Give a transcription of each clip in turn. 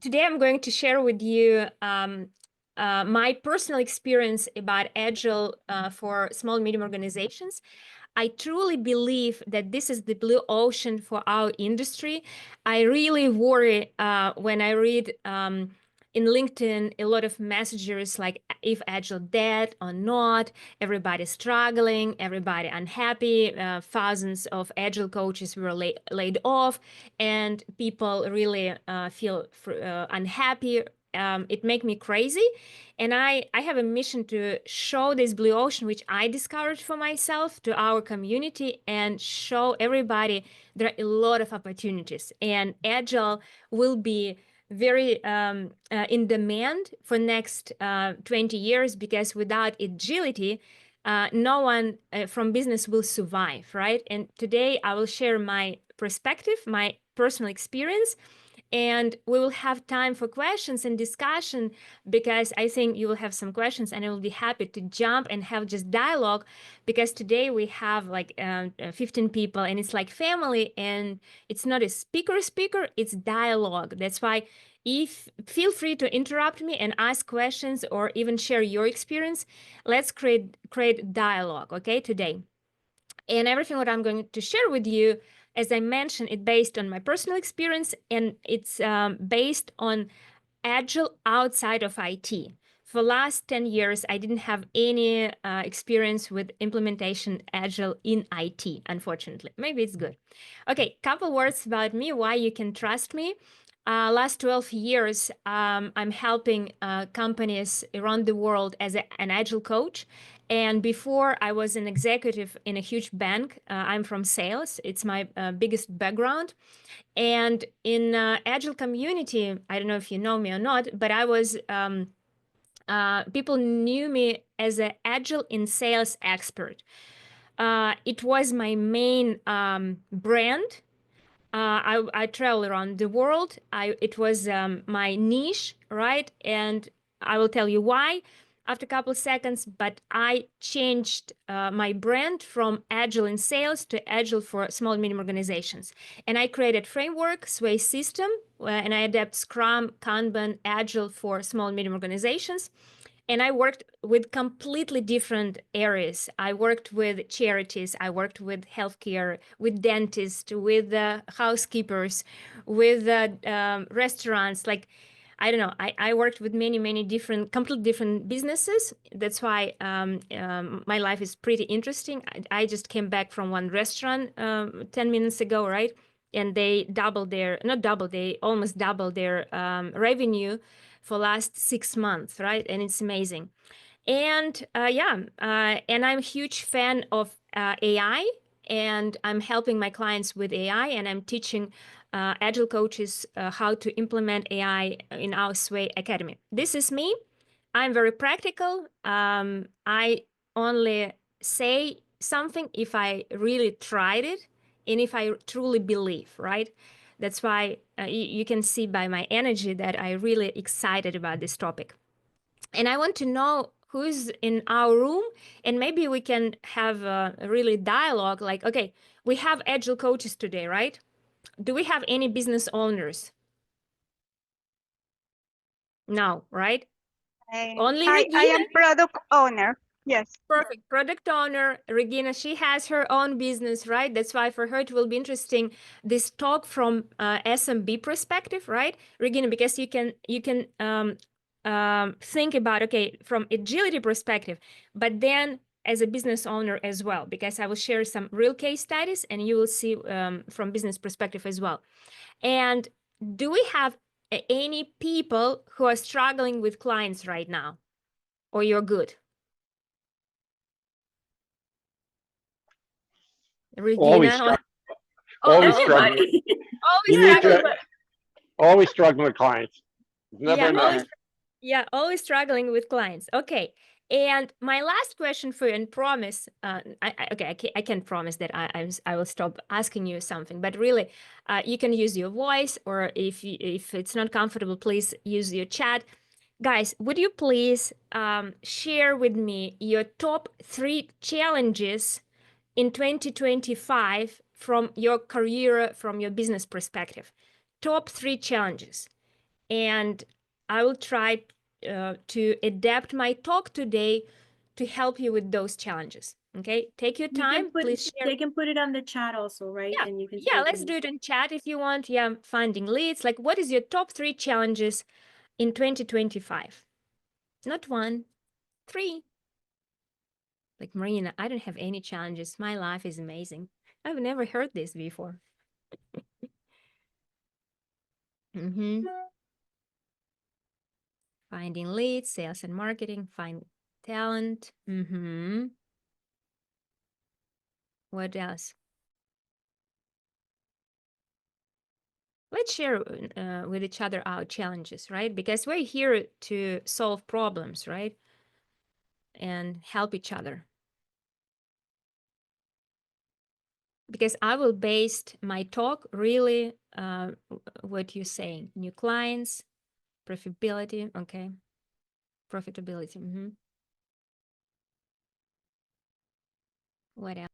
Today I'm going to share with you my personal experience about Agile for small and medium organizations. I truly believe that this is the blue ocean for our industry. I really worry when I read in LinkedIn a lot of messages like if Agile dead or not, everybody struggling, everybody unhappy, thousands of Agile coaches were laid off, and people really feel unhappy. It make me crazy. And I have a mission to show this blue ocean, which I discovered for myself, to our community and show everybody there are a lot of opportunities. And Agile will be very in demand for next 20 years, because without agility, no one from business will survive, right? And today I will share my perspective, my personal experience, and we will have time for questions and discussion, because I think you will have some questions and I will be happy to jump and have just dialogue, because today we have like 15 people and it's like family, and it's not a speaker, it's dialogue. That's why if feel free to interrupt me and ask questions or even share your experience. Let's create dialogue, okay, today. And everything what I'm going to share with you, as I mentioned, it's based on my personal experience, and it's based on Agile outside of IT. For last 10 years, I didn't have any experience with implementation Agile in IT, unfortunately. Maybe it's good. Okay, couple words about me, why you can trust me. Last 12 years, I'm helping companies around the world as an Agile coach. And before, I was an executive in a huge bank. I'm from sales. It's my biggest background. And in Agile community, I don't know if you know me or not, but I was, people knew me as an Agile in sales expert. It was my main brand. I travel around the world. It was my niche, right? And I will tell you why after a couple of seconds, but I changed my brand from Agile in sales to Agile for small and medium organizations. And I created framework, Sway system, and I adapt Scrum, Kanban, Agile for small and medium organizations. And I worked with completely different areas. I worked with charities, I worked with healthcare, with dentists, with housekeepers, with restaurants. Like, I don't know, I worked with many different, completely different businesses. That's why my life is pretty interesting. I just came back from one restaurant 10 minutes ago, right? And they doubled their, not double, they almost doubled their revenue for last 6 months, right? And it's amazing. And and I'm a huge fan of AI, and I'm helping my clients with AI, and I'm teaching Agile coaches how to implement AI in our Sway Academy. This is me. I'm very practical. I only say something if I really tried it and if I truly believe, right? That's why you can see by my energy that I'm really excited about this topic. And I want to know who's in our room, and maybe we can have a really dialogue like, okay, we have Agile coaches today, right? Do we have any business owners? No, right? Only I Regina. am product owner. Yes. Perfect. Product owner, Regina, she has her own business, right? That's why for her it will be interesting, this talk from SMB perspective, right? Regina, because you can think about, okay, from agility perspective, but then as a business owner as well, because I will share some real case studies and you will see from business perspective as well. And do we have any people who are struggling with clients right now, or you're good? Always Regina? struggling. Oh, Always everybody. struggling. Always You need struggling. to always struggling with clients. It's never Yeah, enough. always struggling with clients. Okay. And my last question for you, and promise, I can't promise that I will stop asking you something, but really, you can use your voice, or if it's not comfortable, please use your chat. Guys, would you please share with me your top 3 challenges in 2025 from your career, from your business perspective? Top 3 challenges. And I will try to adapt my talk today to help you with those challenges. Okay, take your time, please share. They can put it on the chat also, right? Yeah, And you can yeah, let's do it in chat if you want. Yeah, finding leads. Like, what is your top 3 challenges in 2025? Not 1, 3. Like, Marina, I don't have any challenges. My life is amazing. I've never heard this before. Finding leads, sales and marketing, find talent. What else? Let's share with each other our challenges, right? Because we're here to solve problems, right? And help each other. Because I will base my talk really what you're saying. New clients, profitability, okay. Profitability. What else?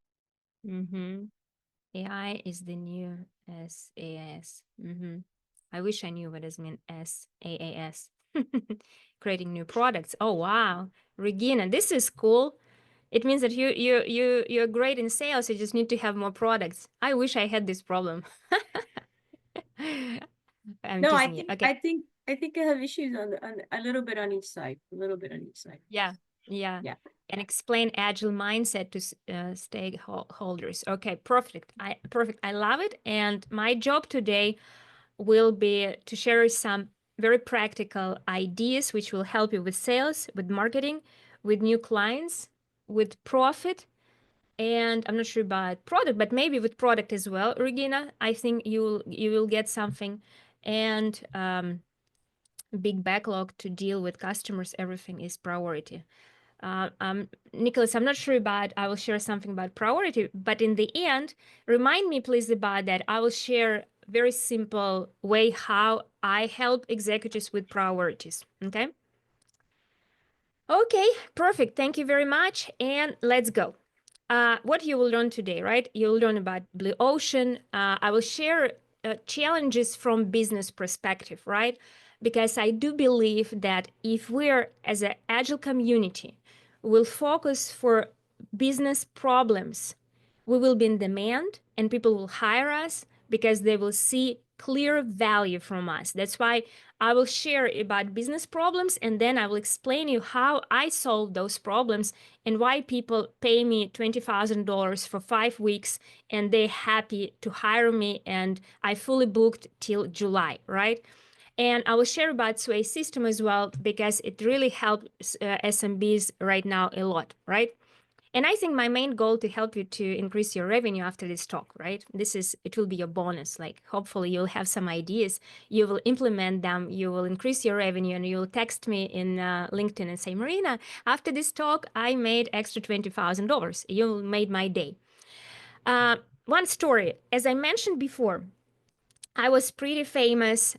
AI is the new SaaS. I wish I knew what does mean SaaS. Creating new products. Oh wow, Regina, this is cool. It means that you're great in sales. You just need to have more products. I wish I had this problem. I'm No, I teasing you. think Okay. I think I have issues on a little bit on each side. A little bit on each side. Yeah. And explain agile mindset to stakeholders. Okay, perfect. I love it. And my job today will be to share some very practical ideas which will help you with sales, with marketing, with new clients, with profit. And I'm not sure about product, but maybe with product as well, Regina. I think you will get something. And big backlog to deal with customers. Everything is priority. Nicholas, I'm not sure about, I will share something about priority, but in the end, remind me please about that. I will share very simple way how I help executives with priorities, okay? Okay, perfect. Thank you very much. And let's go. What you will learn today, right? You'll learn about Blue Ocean. I will share challenges from business perspective, right? Because I do believe that if we're as an agile community, will focus for business problems, we will be in demand and people will hire us because they will see clear value from us. That's why I will share about business problems and then I will explain you how I solve those problems and why people pay me $20,000 for 5 weeks and they're happy to hire me and I fully booked till July, right? And I will share about Sway system as well because it really helps SMBs right now a lot, right? And I think my main goal to help you to increase your revenue after this talk, right? It will be your bonus. Like hopefully you'll have some ideas, you will implement them, you will increase your revenue and you'll text me in LinkedIn and say, Marina, after this talk, I made extra $20,000. You made my day. One story, as I mentioned before, I was pretty famous,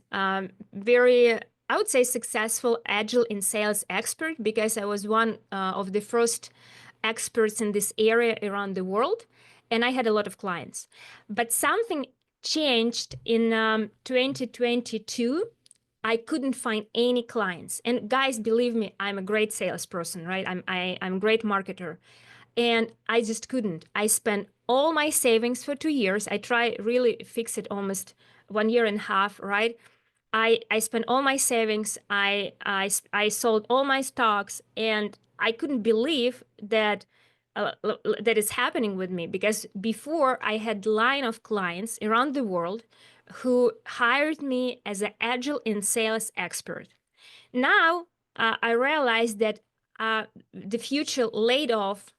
very, I would say successful agile in sales expert because I was one of the first experts in this area around the world. And I had a lot of clients. But something changed in 2022. I couldn't find any clients. And guys, believe me, I'm a great salesperson, right? I'm a great marketer. And I just couldn't. I spent all my savings for 2 years. I tried really fix it almost 1 year and a half, right? I spent all my savings. I sold all my stocks, and I couldn't believe that that is happening with me because before I had line of clients around the world who hired me as an agile in sales expert. Now I realized that the future laid off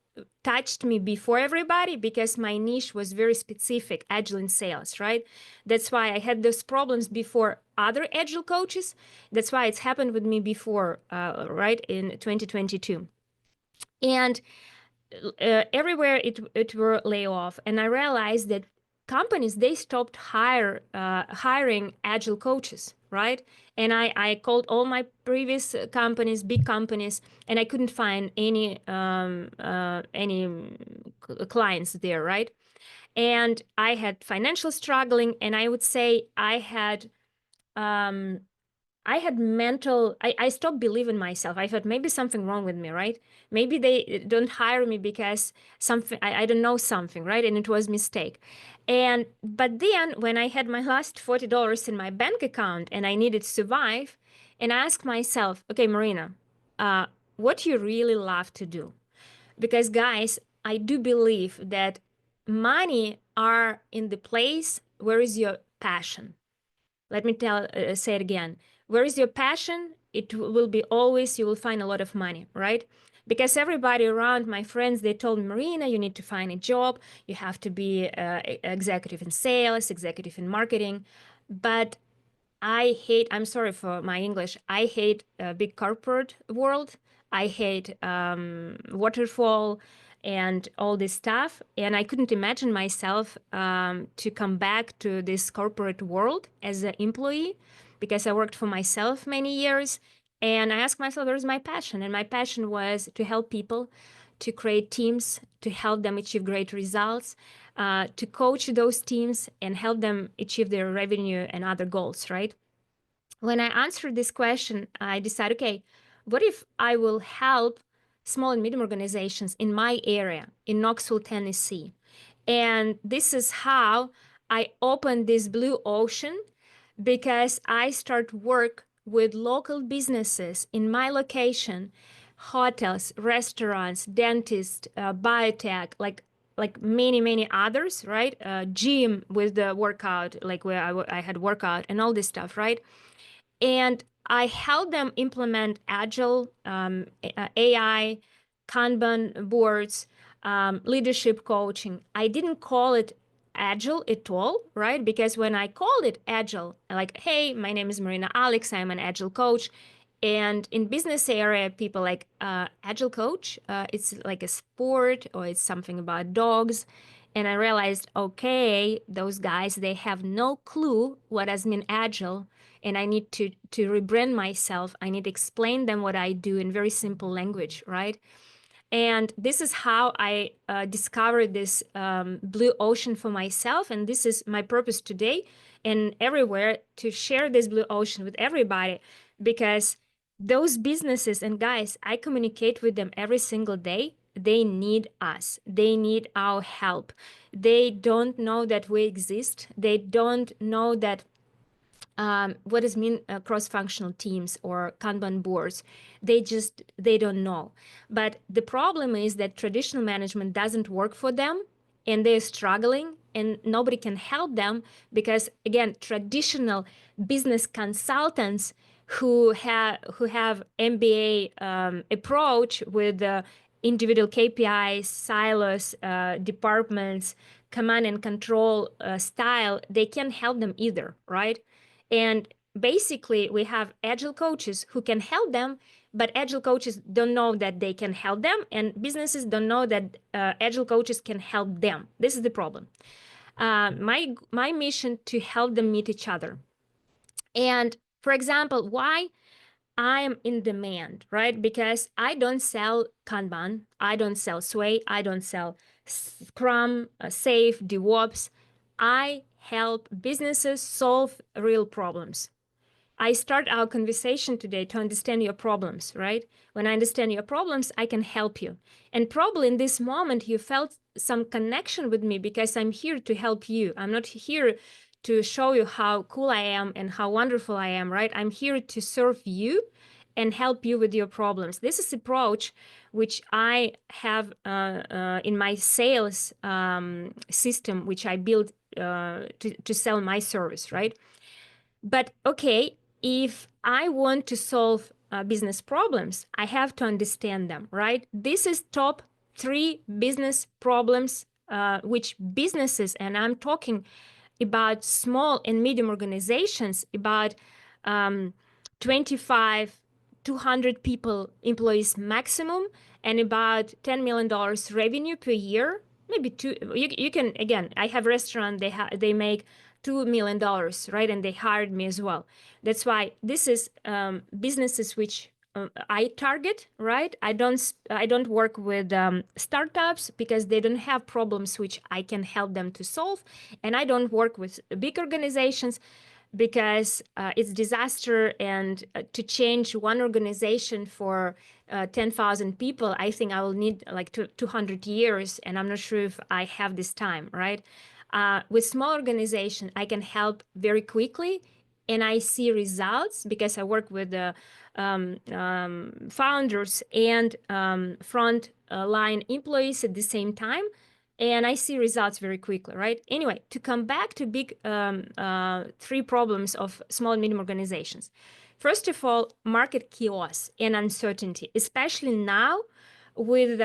touched me before everybody because my niche was very specific, agile in sales, right? That's why I had those problems before other agile coaches. That's why it's happened with me before, right, in 2022. And everywhere it were layoff. And I realized that companies, they stopped hiring agile coaches, right? And I called all my previous companies, big companies, and I couldn't find any clients there, right? And I had financial struggling, and I would say I I had I stopped believing myself. I thought maybe something wrong with me, right? Maybe they don't hire me because something, I don't know something, right? And it was mistake. But then when I had my last $40 in my bank account and I needed to survive, and I asked myself, okay, Marina, what do you really love to do? Because guys, I do believe that money are in the place where is your passion. Let me say it again. Where is your passion? It will be always, you will find a lot of money, right? Because everybody around, my friends, they told me, Marina, you need to find a job. You have to be executive in sales, executive in marketing. But I'm sorry for my English, I hate big corporate world. I hate waterfall and all this stuff. And I couldn't imagine myself to come back to this corporate world as an employee because I worked for myself many years. And I asked myself, where's my passion? And my passion was to help people, to create teams, to help them achieve great results, to coach those teams and help them achieve their revenue and other goals, right? When I answered this question, I decided, okay, what if I will help small and medium organizations in my area, in Knoxville, Tennessee? And this is how I opened this blue ocean, because I start work with local businesses in my location, hotels, restaurants, dentists, biotech, like many others, right? Gym with the workout, like where I had workout and all this stuff, right? And I help them implement Agile, AI, Kanban boards, leadership coaching. I didn't call it Agile at all, right? Because when I called it Agile, like, hey, my name is Marina Alex, I'm an Agile coach. And in business area, people like Agile coach, it's like a sport or it's something about dogs. And I realized, okay, those guys, they have no clue what does mean Agile, and I need to rebrand myself. I need to explain them what I do in very simple language, right? And this is how I discovered this blue ocean for myself. And this is my purpose today and everywhere, to share this blue ocean with everybody, because those businesses, and guys, I communicate with them every single day. They need us. They need our help. They don't know that we exist. They don't know that what does mean cross-functional teams or Kanban boards. They don't know. But the problem is that traditional management doesn't work for them, and they're struggling, and nobody can help them because, again, traditional business consultants who have MBA approach with individual KPIs, silos, departments, command and control style, they can't help them either, right? And basically, we have Agile coaches who can help them, but Agile coaches don't know that they can help them, and businesses don't know that Agile coaches can help them. This is the problem. My mission to help them meet each other. And for example, why I am in demand, right? Because I don't sell Kanban, I don't sell Sway, I don't sell Scrum, Safe, DevOps. I help businesses solve real problems. I start our conversation today to understand your problems, right? When I understand your problems, I can help you. And probably in this moment, you felt some connection with me because I'm here to help you. I'm not here to show you how cool I am and how wonderful I am, right? I'm here to serve you and help you with your problems. This is approach which I have in my sales system, which I built to sell my service, right? But okay, if I want to solve business problems, I have to understand them, right? This is top 3 business problems which businesses, and I'm talking about small and medium organizations, about 25, 200 people, employees maximum, and about $10 million revenue per year, maybe two. You can, again, I have restaurant, they make $2 million, right? And they hired me as well. That's why this is businesses which I target, right? I don't work with startups because they don't have problems which I can help them to solve. And I don't work with big organizations because it's disaster, and to change one organization for 10,000 people, I think I will need like 200 years, and I'm not sure if I have this time, right? With small organization, I can help very quickly, and I see results because I work with the founders and front line employees at the same time, and I see results very quickly, right? Anyway, to come back to big three problems of small and medium organizations. First of all, market chaos and uncertainty, especially now with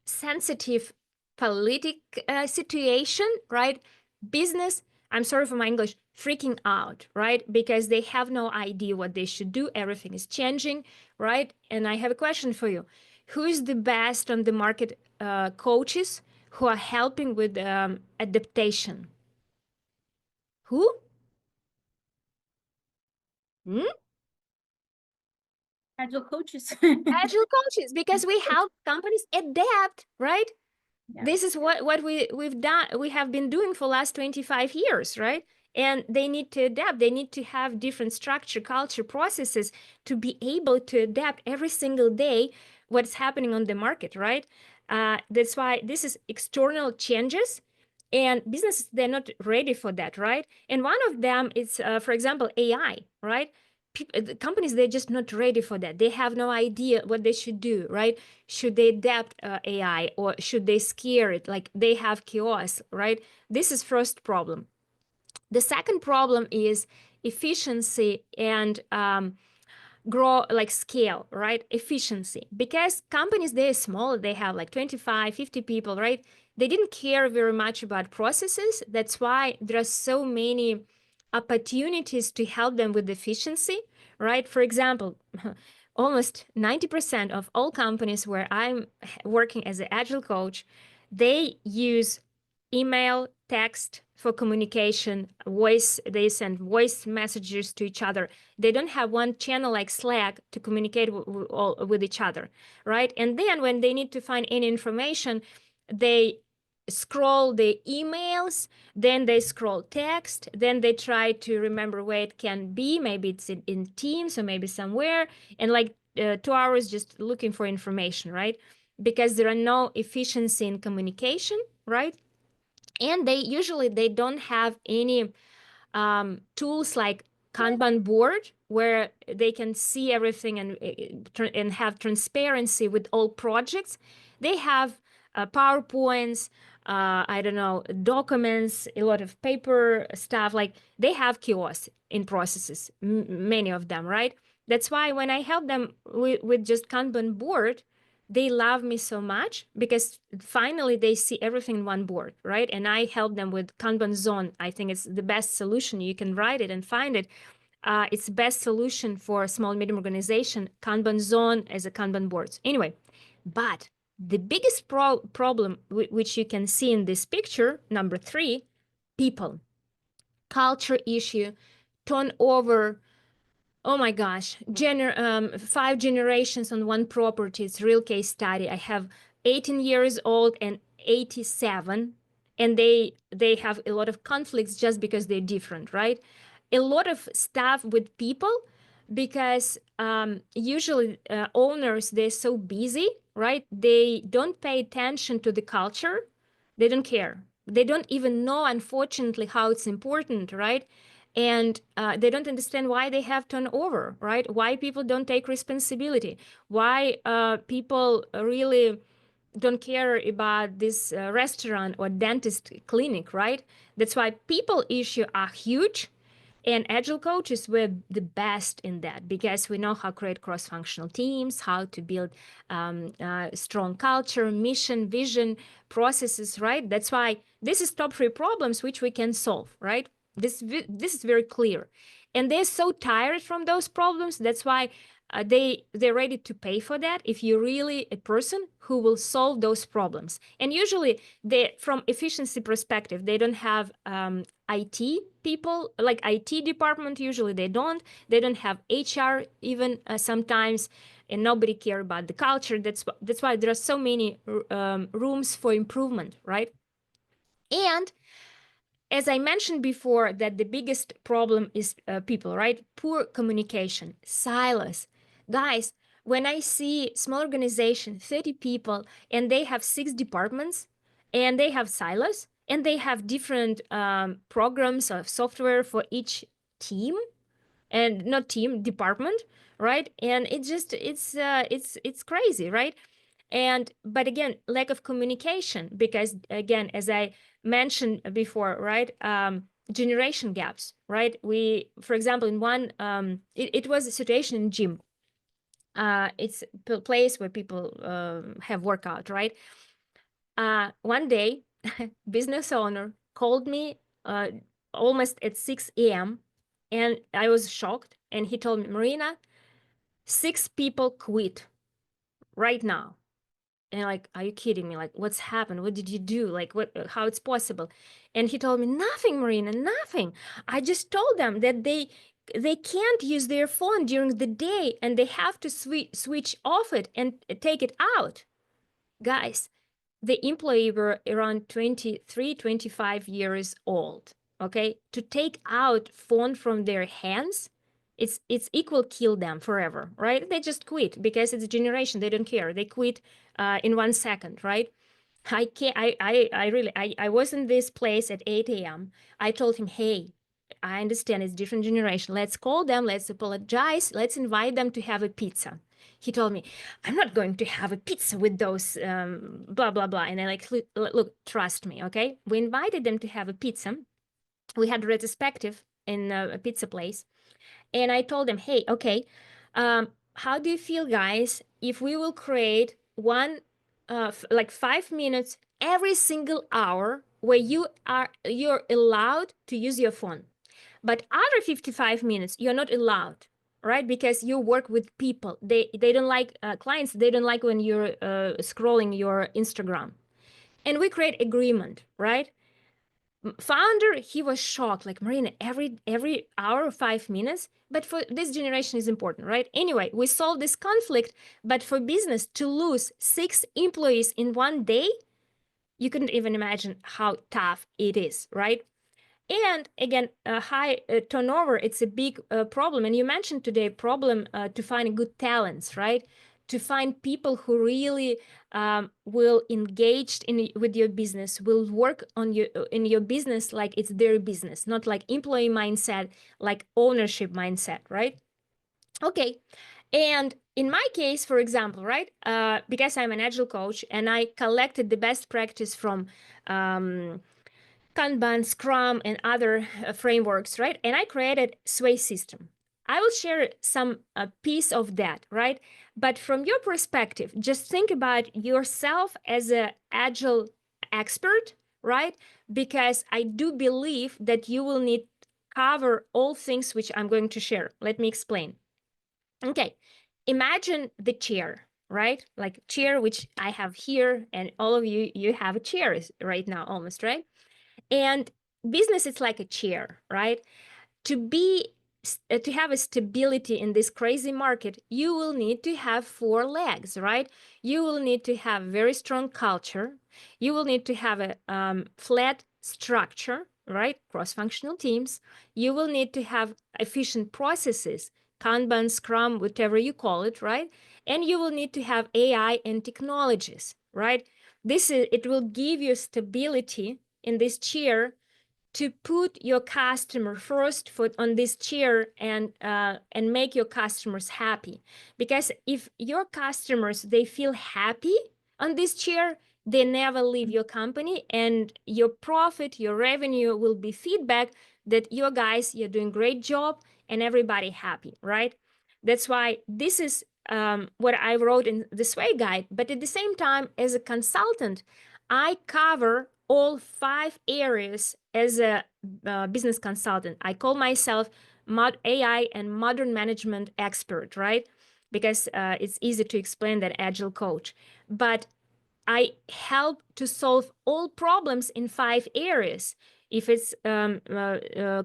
sensitive politic situation, right? Business, I'm sorry for my English, freaking out, right? Because they have no idea what they should do. Everything is changing, right? And I have a question for you. Who is the best on the market coaches who are helping with adaptation? Who? Agile coaches. Agile coaches, because we help companies adapt, right? Yeah. This is what we have been doing for last 25 years, right? And they need to adapt. They need to have different structure, culture, processes to be able to adapt every single day what's happening on the market, right? That's why this is external changes, and businesses, they're not ready for that, right? And one of them is, for example, AI, right? The companies, they're just not ready for that. They have no idea what they should do, right? Should they adapt AI, or should they scare it? Like, they have chaos, right? This is first problem. The second problem is efficiency and grow, like scale, right? Efficiency. Because companies, they're small, they have like 25, 50 people, right? They didn't care very much about processes. That's why there are so many opportunities to help them with efficiency, right? For example, almost 90% of all companies where I'm working as an agile coach, they use email, text for communication, voice, they send voice messages to each other. They don't have one channel like Slack to communicate with each other, right? And then when they need to find any information, they scroll the emails, then they scroll text, then they try to remember where it can be. Maybe it's in Teams or maybe somewhere, and like 2 hours just looking for information, right? Because there are no efficiency in communication, right? And they don't have any tools like Kanban board where they can see everything and have transparency with all projects. They have PowerPoints, I don't know, documents, a lot of paper stuff. Like, they have chaos in processes, many of them, right? That's why when I help them with just Kanban board, they love me so much, because finally they see everything in one board, right? And I help them with Kanban zone. I think it's the best solution. You can write it and find it. It's the best solution for a small, medium organization, Kanban zone as a Kanban boards. Anyway, but the biggest problem, which you can see in this picture, number 3, people, culture issue, turnover. Oh my gosh, 5 generations on one property. It's a real case study. I have 18 years old and 87, and they have a lot of conflicts just because they're different, right? A lot of stuff with people, because usually owners, they're so busy, right? They don't pay attention to the culture. They don't care. They don't even know, unfortunately, how it's important, right? And they don't understand why they have turnover, right? Why people don't take responsibility, why people really don't care about this restaurant or dentist clinic, right? That's why people issue are huge. And agile coaches were the best in that, because we know how to create cross-functional teams, how to build strong culture, mission, vision, processes, right? That's why this is top 3 problems which we can solve, right? This is very clear. And they're so tired from those problems. That's why they're ready to pay for that if you're really a person who will solve those problems. And usually, from efficiency perspective, they don't have IT people, like IT department. Usually they don't have HR even sometimes, and nobody care about the culture. That's why there are so many rooms for improvement, right? And as I mentioned before, that the biggest problem is people, right? Poor communication, silos. Guys, when I see small organization, 30 people, and they have 6 departments, and they have silos, and they have different programs of software for each team, and not team, department, right? And it's crazy, right? But again, lack of communication, because again, as I mentioned before, right? Generation gaps, right? For example, in one, it was a situation in gym. It's a place where people have workout, right? One day, business owner called me almost at 6 a.m. and I was shocked. And he told me, Marina, 6 people quit right now. And like, are you kidding me? Like, what's happened? What did you do? Like, how it's possible? And he told me, nothing, Marina, nothing. I just told them that they can't use their phone during the day and they have to switch off it and take it out. Guys, the employee were around 23, 25 years old. Okay, to take out phone from their hands, it's equal kill them forever, right? They just quit because it's a generation. They don't care. They quit in 1 second, right? I can't. I was in this place at 8 a.m. I told him, hey, I understand it's different generation. Let's call them. Let's apologize. Let's invite them to have a pizza. He told me, I'm not going to have a pizza with those blah, blah, blah. And I like, look, trust me, okay? We invited them to have a pizza. We had a retrospective in a pizza place. And I told them, hey, okay, how do you feel, guys, if we will create one, like 5 minutes every single hour where you're allowed to use your phone, but other 55 minutes you're not allowed, right? Because you work with people. They don't like clients. They don't like when you're scrolling your Instagram. And we create agreement, right? Founder, he was shocked, like, Marina, every hour, 5 minutes, but for this generation is important, right? Anyway, we solved this conflict, but for business to lose 6 employees in 1 day, you couldn't even imagine how tough it is, right? And again, high turnover, it's a big problem. And you mentioned today problem to find good talents, right? To find people who really will engage with your business, will work on in your business like it's their business, not like employee mindset, like ownership mindset, right? Okay. And in my case, for example, right, because I'm an Agile coach and I collected the best practice from Kanban, Scrum, and other frameworks, right? And I created Sway system. I will share some piece of that, right? But from your perspective, just think about yourself as an Agile expert, right? Because I do believe that you will need cover all things which I'm going to share. Let me explain. Okay, imagine the chair, right? Like chair, which I have here, and all of you have a chair right now almost, right? And business is like a chair, right? To have a stability in this crazy market, you will need to have 4 legs, right? You will need to have very strong culture. You will need to have a flat structure, right? Cross-functional teams. You will need to have efficient processes, Kanban, Scrum, whatever you call it, right? And you will need to have AI and technologies, right? It will give you stability in this chair to put your customer first on this chair and make your customers happy. Because if your customers, they feel happy on this chair, they never leave your company, and your profit, your revenue will be feedback that you guys, you're doing great job and everybody happy, right? That's why this is what I wrote in the Sway Guide. But at the same time, as a consultant, I cover all 5 areas as a business consultant. I call myself AI and modern management expert, right? Because it's easy to explain that Agile coach. But I help to solve all problems in 5 areas. If it's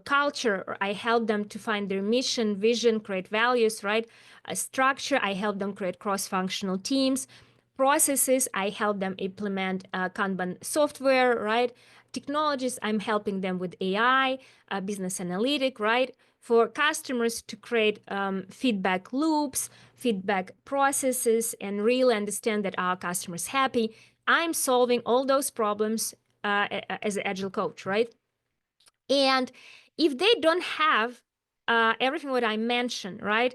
culture, I help them to find their mission, vision, create values, right? Structure, I help them create cross-functional teams. Processes, I help them implement Kanban software, right? technologies, I'm helping them with AI, business analytic, right? For customers to create feedback loops, feedback processes, and really understand that our customers happy. I'm solving all those problems as an agile coach, right? And if they don't have everything what I mentioned, right,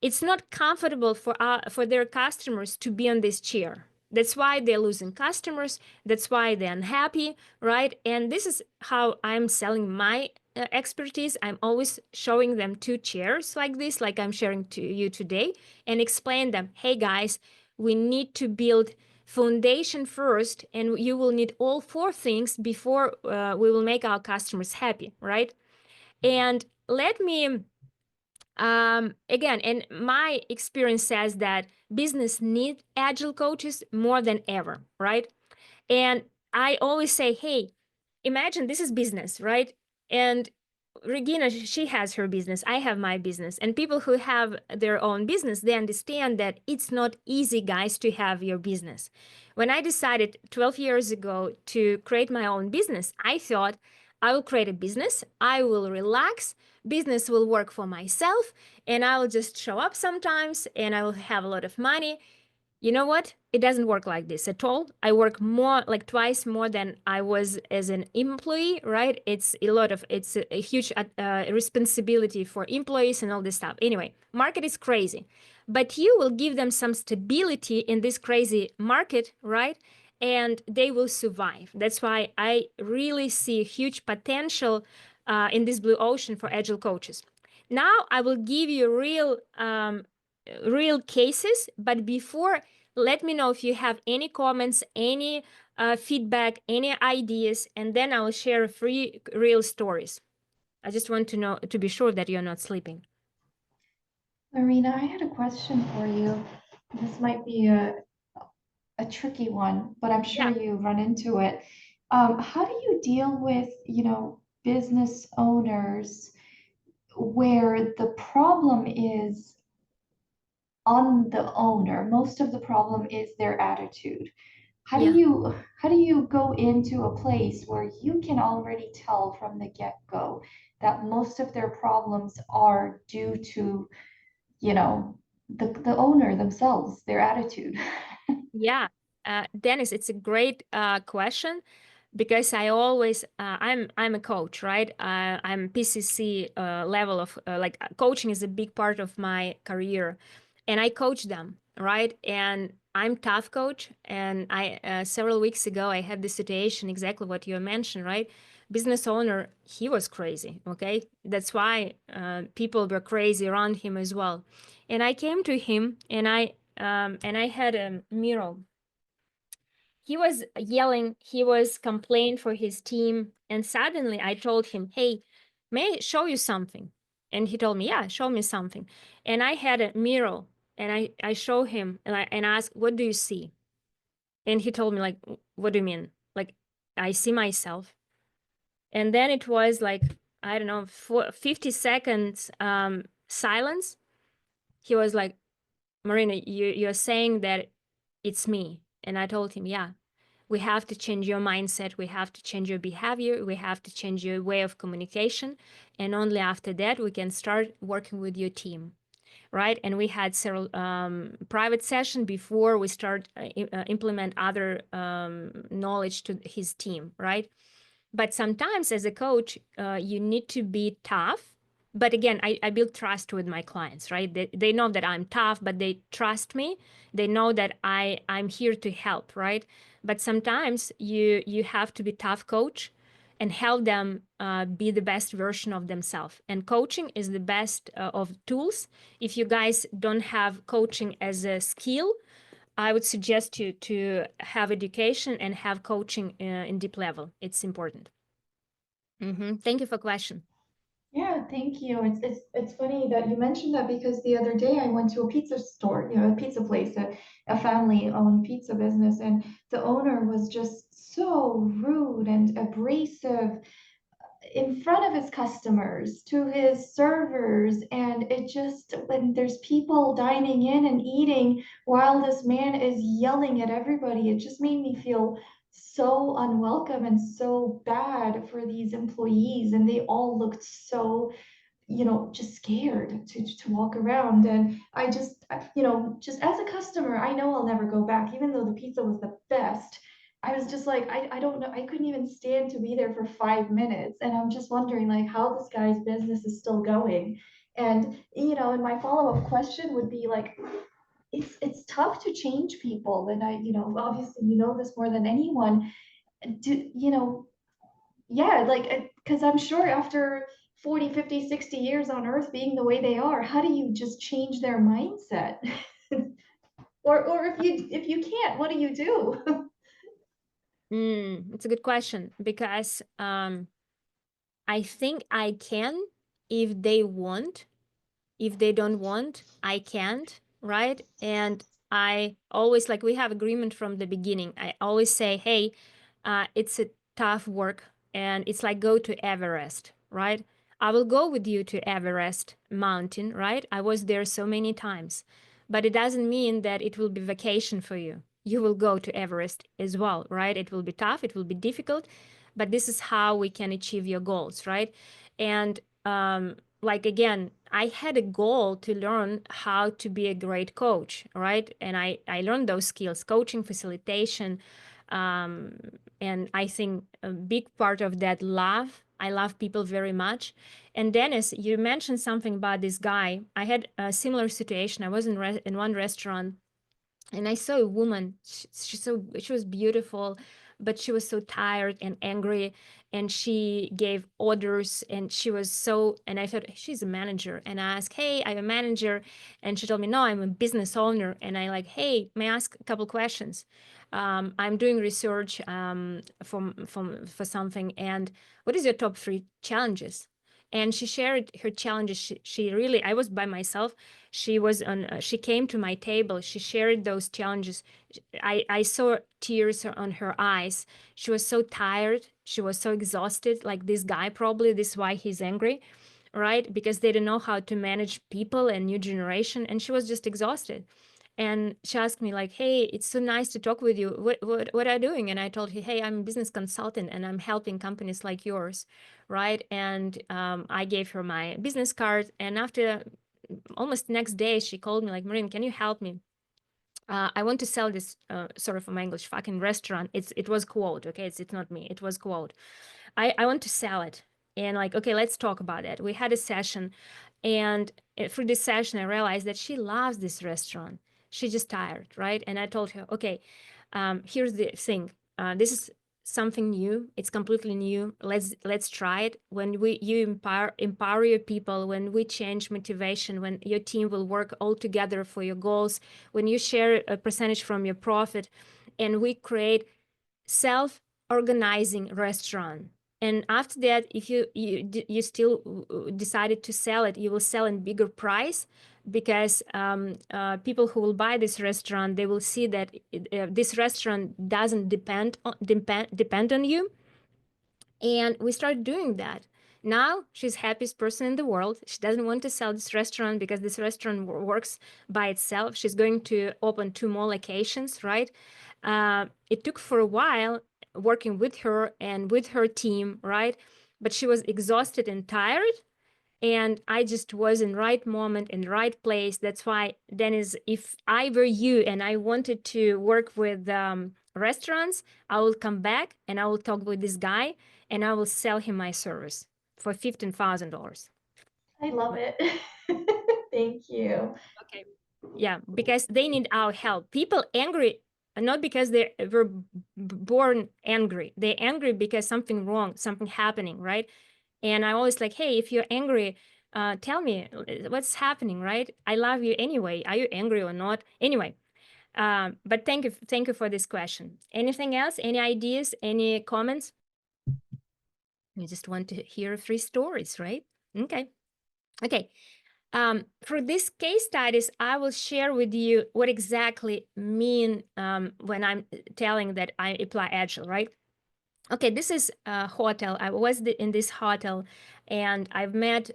it's not comfortable for their customers to be on this chair. That's why they're losing customers. That's why they're unhappy, right? And this is how I'm selling my expertise. I'm always showing them 2 chairs like this, like I'm sharing to you today, and explain them, hey guys, we need to build foundation first, and you will need all 4 things before we will make our customers happy, right? And let me again, and my experience says that business need agile coaches more than ever, right? And I always say, hey, imagine this is business, right? And Regina, she has her business, I have my business, and people who have their own business, they understand that it's not easy, guys, to have your business. When I decided 12 years ago to create my own business, I thought I will create a business, I will relax, business will work for myself, and I will just show up sometimes and I will have a lot of money. You know what? It doesn't work like this at all. I work more, like twice more than I was as an employee, right? It's a huge responsibility for employees and all this stuff. Anyway, market is crazy, but you will give them some stability in this crazy market, right? And they will survive. That's why I really see huge potential in this blue ocean for agile coaches. Now I will give you real cases, but before, let me know if you have any comments, any feedback, any ideas, and then I will share 3 real stories. I just want to know, to be sure that you're not sleeping. Marina, I had a question for you. This might be a tricky one, but I'm sure you run into it. How do you deal with, business owners where the problem is on the owner? Most of the problem is their attitude. How do you go into a place where you can already tell from the get-go that most of their problems are due to, the owner themselves, their attitude? Yeah, Dennis, it's a great question, because I always I'm a coach, right? I'm PCC level of coaching is a big part of my career, and I coach them, right? And I'm tough coach, and I several weeks ago I had this situation exactly what you mentioned, right? Business owner, he was crazy. Okay, that's why people were crazy around him as well. And I came to him, and I had a mural. He was yelling, he was complaining for his team, and suddenly I told him, hey, may I show you something? And he told me, yeah, show me something. And I had a mural, and I show him, and I asked, what do you see? And he told me, like, what do you mean? Like, I see myself. And then it was like, I don't know, 50 seconds silence. He was like, Marina, you're saying that it's me. And I told him, yeah, we have to change your mindset. We have to change your behavior. We have to change your way of communication. And only after that, we can start working with your team, right? And we had several private sessions before we start implement other knowledge to his team, right? But sometimes as a coach, you need to be tough. But again, I build trust with my clients, right? They know that I'm tough, but they trust me. They know that I'm here to help, right? But sometimes you have to be tough coach and help them be the best version of themselves. And coaching is the best of tools. If you guys don't have coaching as a skill, I would suggest you to have education and have coaching in deep level. It's important. Thank you for question. Yeah, thank you. It's funny that you mentioned that, because the other day I went to a pizza store, a pizza place, a family-owned pizza business, and the owner was just so rude and abrasive in front of his customers, to his servers. And it just, when there's people dining in and eating while this man is yelling at everybody, it just made me feel so unwelcome and so bad for these employees, and they all looked so, just scared to walk around. And just as a customer, I know I'll never go back, even though the pizza was the best. I was just like, I don't know, I couldn't even stand to be there for 5 minutes. And I'm just wondering like how this guy's business is still going. And my follow-up question would be like, it's tough to change people. And obviously this more than anyone. Do yeah, like, because I'm sure after 40, 50, 60 years on earth being the way they are, how do you just change their mindset? Or if you can't, what do you do? It's a good question, because I think I can if they want. If they don't want, I can't, right? And I always, like, we have agreement from the beginning. I always say, hey, it's a tough work, and it's like go to Everest, right? I will go with you to Everest mountain, right? I was there so many times, but it doesn't mean that it will be vacation for you. You will go to Everest as well, right? It will be tough, it will be difficult, but this is how we can achieve your goals, right? And like, again, I had a goal to learn how to be a great coach, right? And I learned those skills, coaching, facilitation, and I think a big part of that love. I love people very much. And Dennis, you mentioned something about this guy. I had a similar situation. I was in one restaurant, and I saw a woman. She was beautiful, but she was so tired and angry, and she gave orders, and she was so. And I thought she's a manager, and I asked, "Hey, I'm a manager," and she told me, "No, I'm a business owner." And I like, "Hey, may I ask a couple questions? I'm doing research for something, and what is your top 3 challenges?" And she shared her challenges. She really, I was by myself. She came to my table. She shared those challenges. I saw tears on her eyes. She was so tired. She was so exhausted. Like this guy, probably this is why he's angry, right? Because they don't know how to manage people and new generation. And she was just exhausted. And she asked me like, "Hey, it's so nice to talk with you. What are you doing?" And I told her, "Hey, I'm a business consultant, and I'm helping companies like yours," right? And I gave her my business card. And after almost next day, she called me like, "Marina, can you help me? I want to sell this sort of my English fucking restaurant." It was quote, okay? It's not me. It was quote. I want to sell it. And like, okay, let's talk about it. We had a session, and through this session, I realized that she loves this restaurant. She's just tired, right? And I told her, okay, here's the thing. This is something new. It's completely new. Let's try it. When you empower your people, when we change motivation, when your team will work all together for your goals, when you share a percentage from your profit, and we create self-organizing restaurant. And after that, if you still decided to sell it, you will sell in bigger price, because people who will buy this restaurant, they will see that this restaurant doesn't depend on you. And we started doing that. Now she's happiest person in the world. She doesn't want to sell this restaurant because this restaurant works by itself. She's going to open 2 more locations, right? It took for a while working with her and with her team, right? But she was exhausted and tired. And I just was in right moment in the right place. That's why, Dennis, if I were you and I wanted to work with restaurants, I will come back and I will talk with this guy and I will sell him my service for $15,000. I love it. Thank you. Okay. Yeah, because they need our help. People angry, not because they were born angry. They're angry because something wrong, something happening, right? And I always like, hey, if you're angry, tell me what's happening, right? I love you anyway. Are you angry or not? Anyway, but thank you for this question. Anything else? Any ideas? Any comments? You just want to hear 3 stories, right? Okay. For this case studies, I will share with you what exactly mean when I'm telling that I apply Agile, right? Okay, this is a hotel. I was in this hotel, and I've met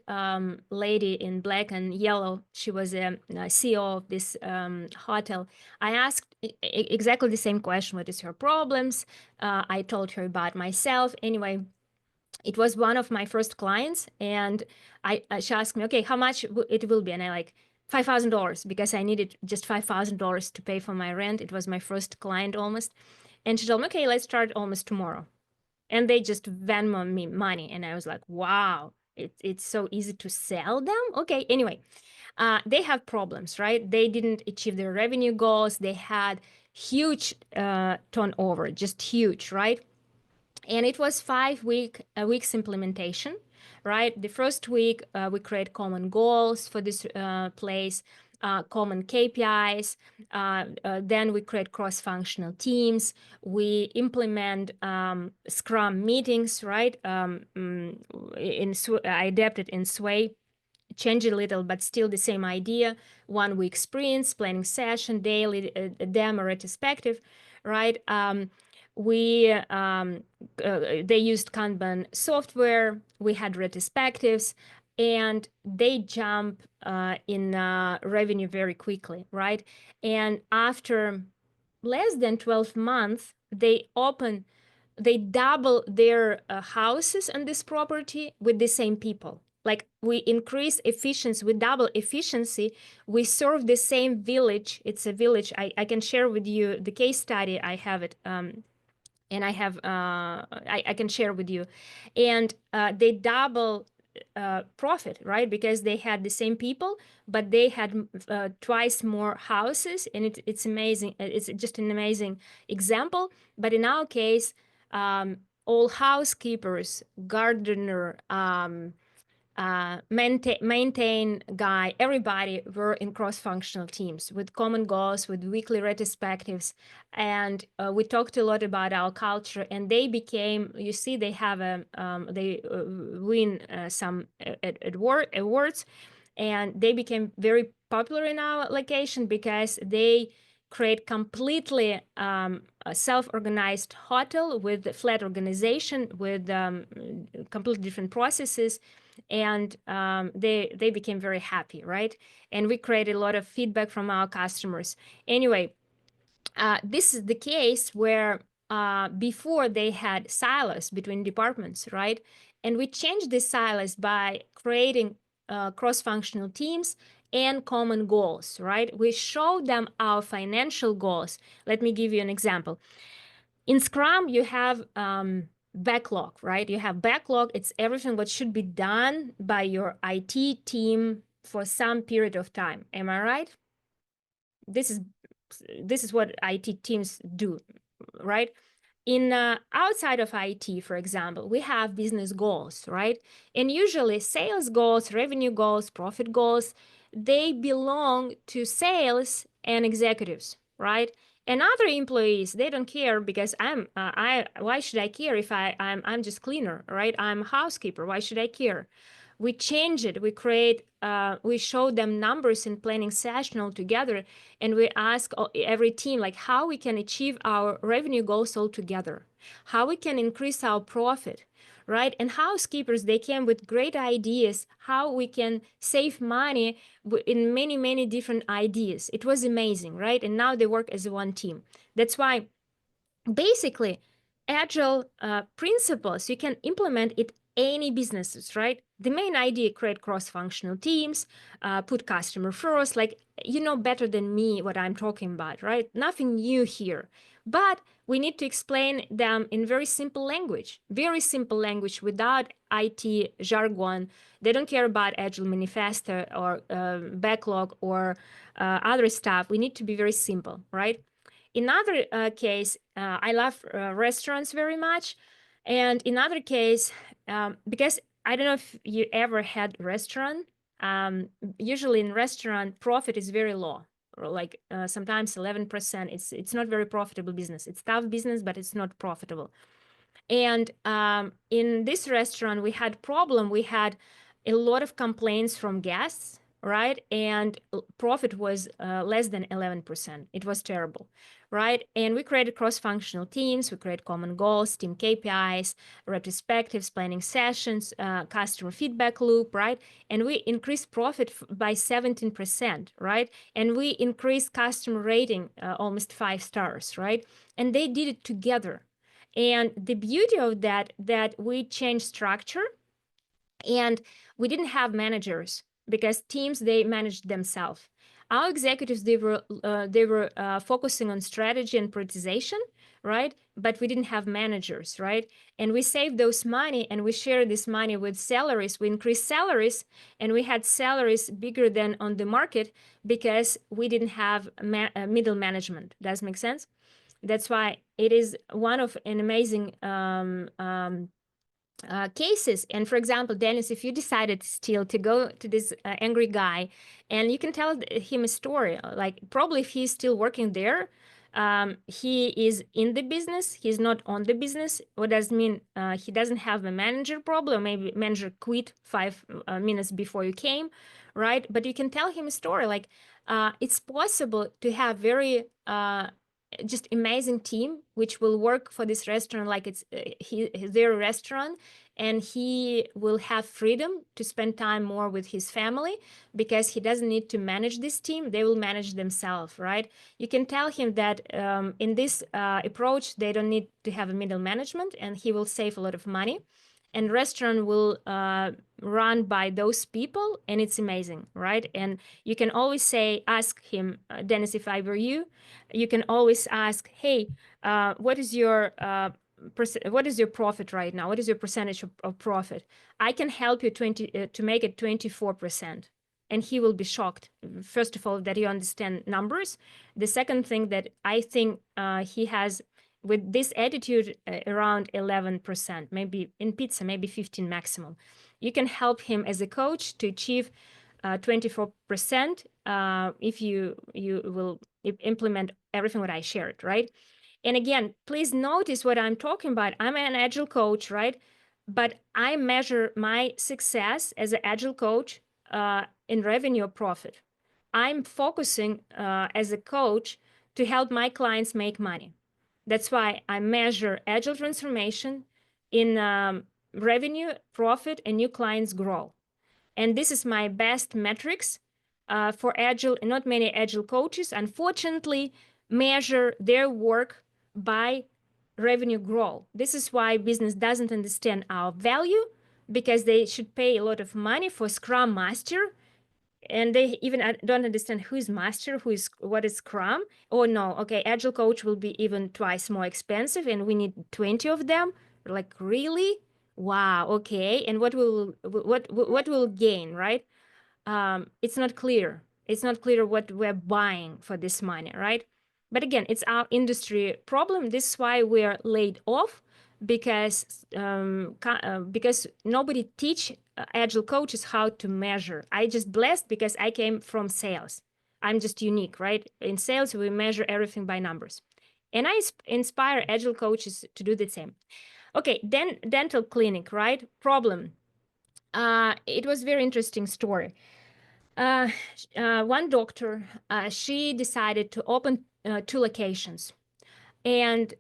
lady in black and yellow. She was a CEO of this hotel. I asked exactly the same question: what is her problems? I told her about myself. Anyway, it was one of my first clients, and she asked me, okay, how much it will be? And I like $5,000 because I needed just $5,000 to pay for my rent. It was my first client almost. And she told me, okay, let's start almost tomorrow. And they just Venmo me money. And I was like, wow, it's so easy to sell them. Okay, anyway, they have problems, right? They didn't achieve their revenue goals. They had huge turnover, just huge, right? And it was 5 weeks implementation, right? The first week, we create common goals for this place, common KPIs. Then we create cross-functional teams. We implement Scrum meetings, right? I adapted in Sway, change a little, but still the same idea. 1 week sprints, planning session, daily demo retrospective, right? They used Kanban software. We had retrospectives, and they jump in revenue very quickly, right? And after less than 12 months, they double their houses on this property with the same people. Like, we increase efficiency, we double efficiency. We serve the same village. It's a village. I can share with you the case study. I have it. And I can share with you. And they double profit, right? Because they had the same people, but they had twice more houses. And it's amazing. It's just an amazing example. But in our case, all housekeepers, gardener, maintain guy, everybody were in cross-functional teams with common goals, with weekly retrospectives. And we talked a lot about our culture, and they became, you see, they have they win some awards, and they became very popular in our location because they create completely a self-organized hotel with a flat organization, with completely different processes. And they became very happy, right? And we created a lot of feedback from our customers. Anyway, this is the case where before they had silos between departments, right? And we changed the silos by creating cross-functional teams and common goals, right? We showed them our financial goals. Let me give you an example. In Scrum, you have backlog, right? You have backlog. It's everything what should be done by your IT team for some period of time. Am I right? This is what IT teams do, right? In outside of IT, for example, we have business goals, right? And usually sales goals, revenue goals, profit goals, they belong to sales and executives, right? And other employees, they don't care, because why should I care if I'm just cleaner, right? I'm a housekeeper. Why should I care? We change it. We show them numbers in planning session all together, and we ask every team, like, how we can achieve our revenue goals all together, how we can increase our profit, right? And housekeepers, they came with great ideas, how we can save money in many, many different ideas. It was amazing, right? And now they work as one team. That's why basically Agile principles, you can implement it any businesses, right? The main idea, create cross-functional teams, put customer first, like, you know better than me what I'm talking about, right? Nothing new here. But we need to explain them in very simple language without IT jargon. They don't care about Agile Manifesto or backlog or other stuff. We need to be very simple, right? In other case, I love restaurants very much. And in other case, because I don't know if you ever had restaurant, usually in restaurant, profit is very low, or like sometimes 11%. It's not very profitable business. It's tough business, but it's not profitable. And in this restaurant, we had a lot of complaints from guests right? And profit was less than 11%. It was terrible, right? And we created cross-functional teams. We created common goals, team KPIs, retrospectives, planning sessions, customer feedback loop, right? And we increased profit by 17%, right? And we increased customer rating almost 5 stars, right? And they did it together. And the beauty of that we changed structure, and we didn't have managers because teams, they managed themselves. Our executives, they were focusing on strategy and prioritization, right? But we didn't have managers, right? And we saved those money, and we shared this money with salaries. We increased salaries, and we had salaries bigger than on the market because we didn't have middle management. Does it make sense? That's why it is one of an amazing cases. And for example, Dennis, if you decided still to go to this angry guy, and you can tell him a story, like probably if he's still working there, he is in the business, he's not on the business. What does it mean? He doesn't have a manager problem. Maybe manager quit 5 minutes before you came, right? But you can tell him a story, like it's possible to have very just amazing team which will work for this restaurant like it's their restaurant, and he will have freedom to spend time more with his family because he doesn't need to manage this team. They will manage themselves, right? You can tell him that in this approach, they don't need to have a middle management, and he will save a lot of money, and restaurant will run by those people, and it's amazing, right? And you can always ask him, Dennis, if I were you can always ask, hey, what is your profit right now? What is your percentage of profit? I can help you to make it 24%. And he will be shocked, first of all, that you understand numbers. The second thing that I think he has with this attitude, around 11%, maybe in pizza, maybe 15 maximum. You can help him as a coach to achieve 24% if you will implement everything what I shared, right? And again, please notice what I'm talking about. I'm an agile coach, right? But I measure my success as an agile coach in revenue or profit. I'm focusing as a coach to help my clients make money. That's why I measure agile transformation in revenue, profit, and new clients grow. And this is my best metrics for agile. And not many agile coaches, unfortunately, measure their work by revenue growth. This is why business doesn't understand our value, because they should pay a lot of money for Scrum Master, and they even don't understand who is master, what is Scrum. Oh no, okay, agile coach will be even twice more expensive, and we need 20 of them. Like, really? Wow, okay. And what will gain, right? It's not clear. It's not clear what we're buying for this money, right? But again, it's our industry problem. This is why we're laid off, because nobody teach agile coaches how to measure. I just blessed because I came from sales. I'm just unique, right? In sales, we measure everything by numbers. And I inspire agile coaches to do the same. Okay, then dental clinic, right? Problem. It was very interesting story. One doctor, she decided to open 2 locations. And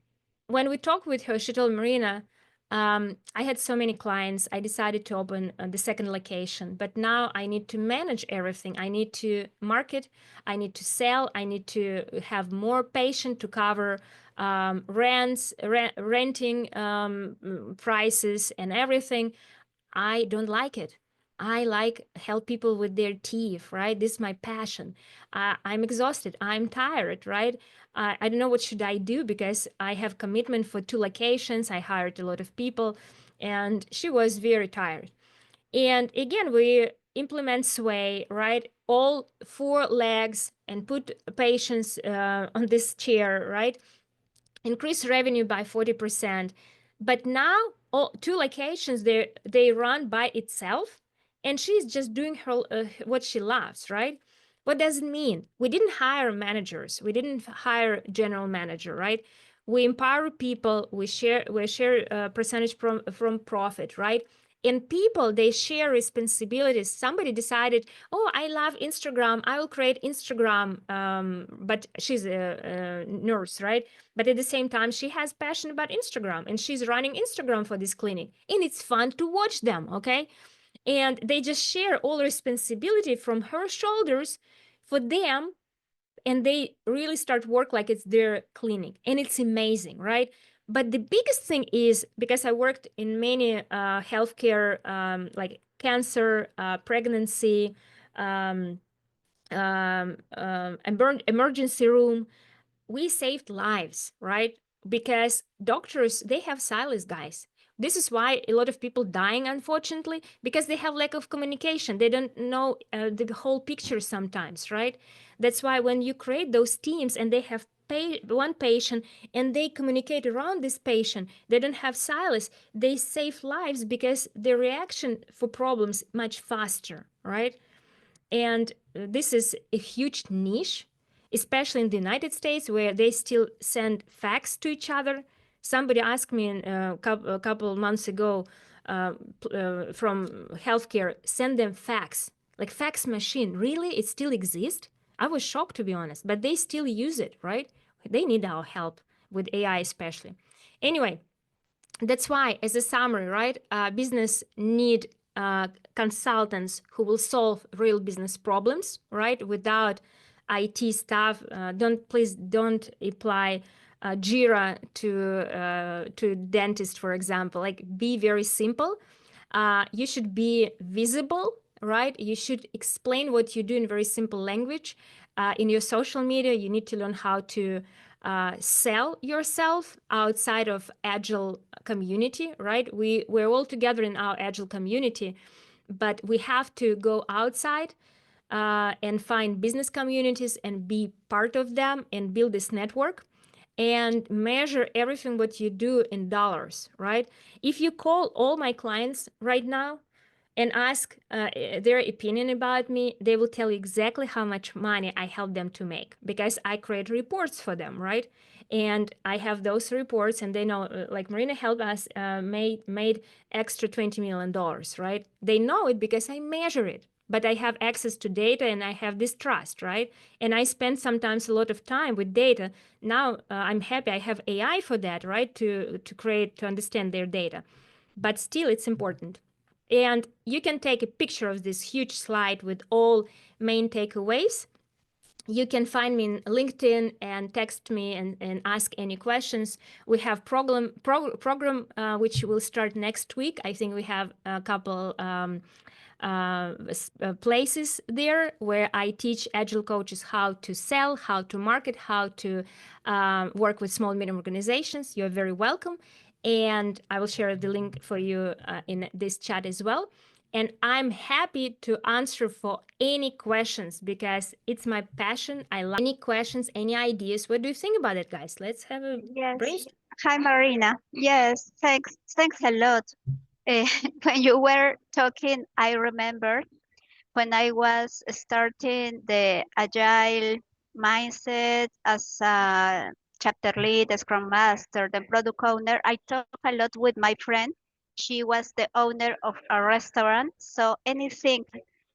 when we talked with her, she told Marina, I had so many clients, I decided to open the 2nd location, but now I need to manage everything. I need to market, I need to sell, I need to have more patients to cover renting prices and everything. I don't like it. I like help people with their teeth, right? This is my passion. I'm exhausted. I'm tired, right? I don't know what should I do because I have commitment for 2 locations. I hired a lot of people, and she was very tired. And again, we implement Sway, right? All 4 legs, and put patients on this chair, right? Increase revenue by 40%. But now all 2 locations, they run by itself, and she's just doing her what she loves, right? What does it mean? We didn't hire managers. We didn't hire general manager, right? We empower people. We share percentage from profit, right? And people, they share responsibilities. Somebody decided, oh, I love Instagram, I will create Instagram, but she's a nurse, right? But at the same time, she has passion about Instagram, and she's running Instagram for this clinic, and it's fun to watch them, okay? And they just share all responsibility from her shoulders for them, and they really start work like it's their clinic, and it's amazing, right? But the biggest thing is, because I worked in many healthcare, like cancer, pregnancy, emergency room, we saved lives, right? Because doctors, they have silence, guys. This is why a lot of people dying, unfortunately, because they have lack of communication. They don't know the whole picture sometimes, right? That's why when you create those teams and they have one patient and they communicate around this patient, they don't have silence, they save lives because the reaction for problems much faster, right? And this is a huge niche, especially in the United States, where they still send fax to each other. Somebody asked me a couple of months ago from healthcare, send them fax, like fax machine. Really? It still exists? I was shocked, to be honest, but they still use it, right? They need our help with AI especially. Anyway, that's why, as a summary, right, business need consultants who will solve real business problems, right, without IT stuff. Please don't apply Jira to dentist, for example. Like, be very simple. You should be visible, right? You should explain what you do in very simple language. In your social media, you need to learn how to sell yourself outside of Agile community, right? We're all together in our Agile community, but we have to go outside and find business communities and be part of them and build this network and measure everything what you do in dollars, right? If you call all my clients right now and ask their opinion about me, they will tell you exactly how much money I help them to make, because I create reports for them, right? And I have those reports, and they know, like Marina helped us made extra $20 million, right? They know it because I measure it, but I have access to data and I have this trust, right? And I spend sometimes a lot of time with data. Now I'm happy I have AI for that, right? To understand their data, but still it's important. And you can take a picture of this huge slide with all main takeaways. You can find me in LinkedIn and text me and ask any questions. We have program which will start next week. I think we have a couple places there where I teach Agile coaches how to sell, how to market, how to work with small and medium organizations. You're very welcome. And I will share the link for you in this chat as well. And I'm happy to answer for any questions because it's my passion. I love any questions, any ideas. What do you think about it, guys? Let's have a Yes. brainstorm. Hi, Marina. Yes, thanks. Thanks a lot. When you were talking, I remember when I was starting the Agile mindset as a chapter lead, a Scrum Master, the product owner, I talked a lot with my friend. She was the owner of a restaurant. So anything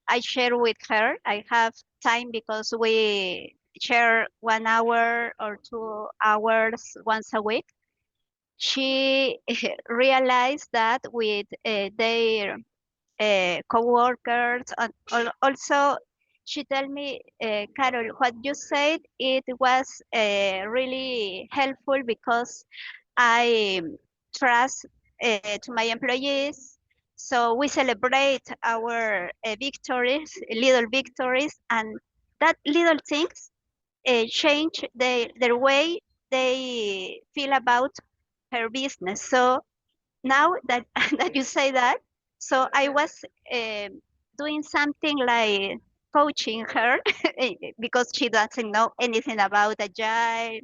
I share with her, I have time because we share 1 hour or 2 hours once a week. She realized that with their co-workers, and also she told me, Carol, what you said, it was really helpful because I trust to my employees. So we celebrate our victories, little victories, and that little things change their way they feel about her business. So now that that you say that, so I was doing something like coaching her because she doesn't know anything about Agile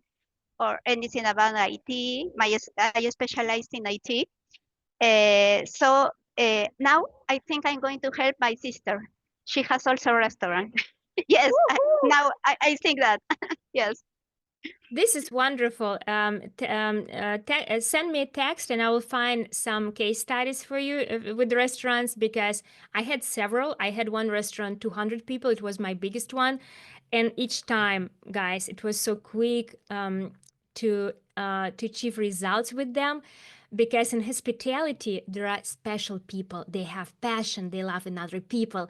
or anything about IT. I specialized in IT. So now I think I'm going to help my sister. She has also a restaurant. Yes, now I think that. Yes. This is wonderful. Send me a text and I will find some case studies for you with the restaurants, because I had several. I had one restaurant, 200 people. It was my biggest one. And each time, guys, it was so quick to achieve results with them. Because in hospitality, there are special people. They have passion. They love another people.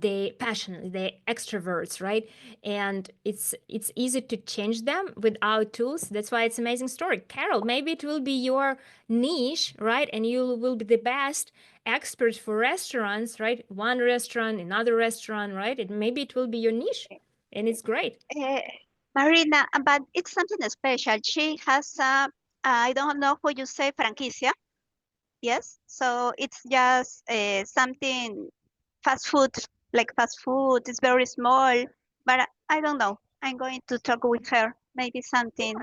They passionate. They extroverts, right? And it's easy to change them without tools. That's why it's an amazing story. Carol, maybe it will be your niche, right? And you will be the best expert for restaurants, right? One restaurant, another restaurant, right? Maybe it will be your niche, and it's great. Marina, but it's something special. She has a, I don't know how you say franquicia. Yes, so it's just something fast food, like fast food. It's very small, but I don't know. I'm going to talk with her. Maybe something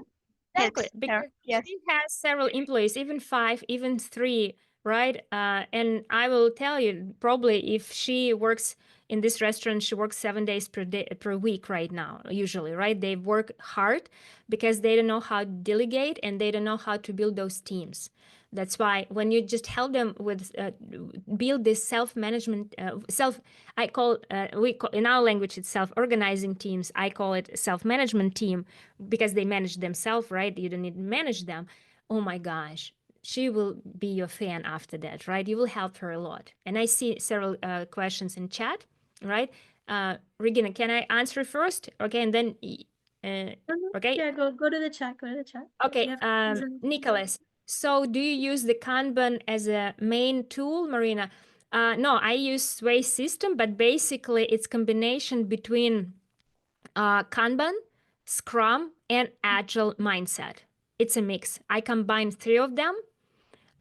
Exactly, helps her. because Yes. she has several employees, even 5, even 3, right? And I will tell you, probably if she works in this restaurant, she works 7 days per week right now, usually, right? They work hard because they don't know how to delegate and they don't know how to build those teams. That's why when you just help them with build this self-management, I call in our language it's self-organizing teams. I call it self-management team because they manage themselves, right? You don't need to manage them. Oh my gosh, she will be your fan after that, right? You will help her a lot. And I see several questions in chat, right? Regina, can I answer first? Okay, and then okay. Yeah, go to the chat. Go to the chat. Okay, Yeah. Nicholas. So do you use the Kanban as a main tool, Marina? No, I use Sway system, but basically it's combination between Kanban, Scrum, and Agile mindset. It's a mix. I combined 3 of them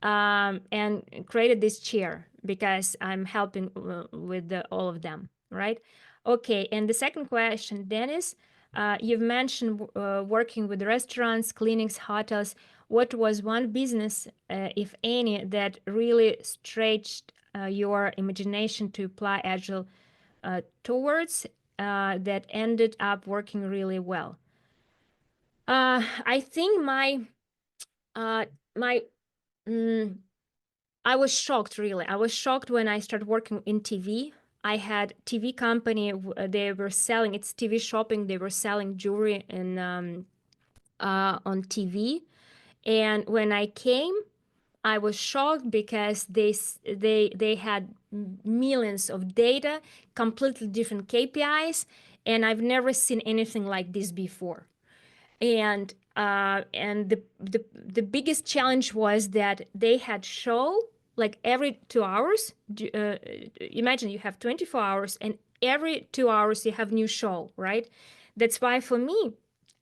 and created this chair because I'm helping with all of them, right? Okay, and the second question, Dennis, you've mentioned working with restaurants, clinics, hotels. What was one business, if any, that really stretched your imagination to apply Agile towards that ended up working really well? I think I was shocked, really. I was shocked when I started working in TV. I had TV company. They were selling. It's TV shopping. They were selling jewelry on TV. And when I came, I was shocked because they had millions of data, completely different KPIs, and I've never seen anything like this before. And the biggest challenge was that they had show like every 2 hours. Imagine you have 24 hours and every 2 hours you have new show, right? That's why for me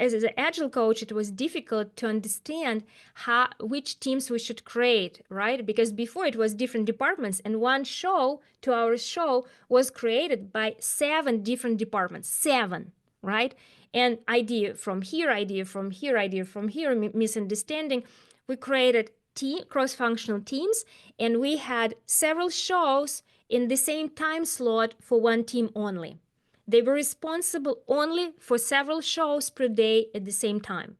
as an agile coach, it was difficult to understand which teams we should create, right? Because before it was different departments, and one show, 2 hours show, was created by 7 different departments, 7, right? And idea from here, idea from here, idea from here, misunderstanding. We created cross-functional teams, and we had several shows in the same time slot for one team only. They were responsible only for several shows per day at the same time.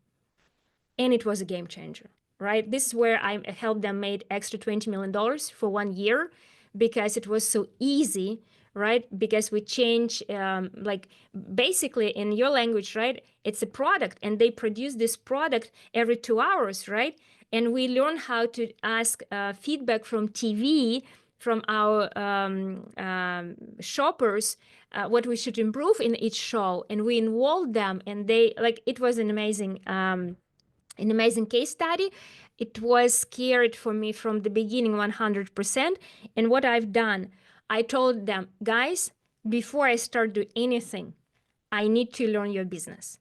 And it was a game changer, right? This is where I helped them make extra $20 million for 1 year because it was so easy, right? Because we change, like basically in your language, right? It's a product and they produce this product every 2 hours, right? And we learn how to ask feedback from TV, from our shoppers, what we should improve in each show, and we involved them, and they like it was an amazing case study. It was scared for me from the beginning 100%. And what I've done, I told them, guys, before I start doing anything, I need to learn your business.